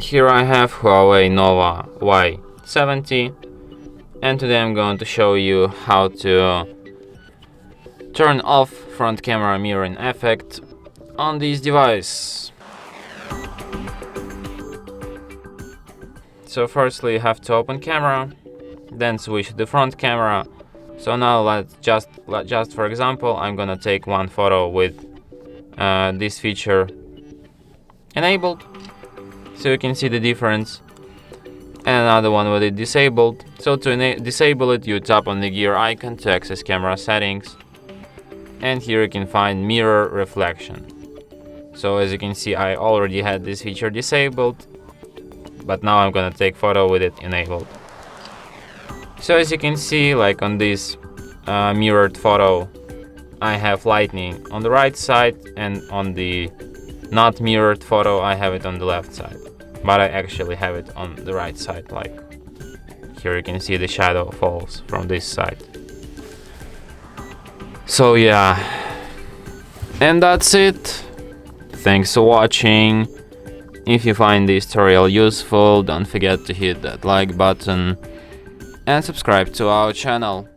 Here I have HUAWEI Nova Y70, and today I'm going to show you how to turn off front camera mirroring effect on this device. So firstly you have to open camera, then switch to the front camera. So now let's just for example, I'm gonna take one photo with this feature enabled, so you can see the difference, and another one with it disabled. So to disable it, you tap on the gear icon to access camera settings, and here you can find mirror reflection. So as you can see, I already had this feature disabled, but now I'm gonna take photo with it enabled. So as you can see, like on this mirrored photo, I have lightning on the right side, and on the not mirrored photo I have it on the left side, but I actually have it on the right side. Like here you can see the shadow falls from this side. So yeah, and that's it. Thanks for watching. If you find this tutorial useful, don't forget to hit that like button and subscribe to our channel.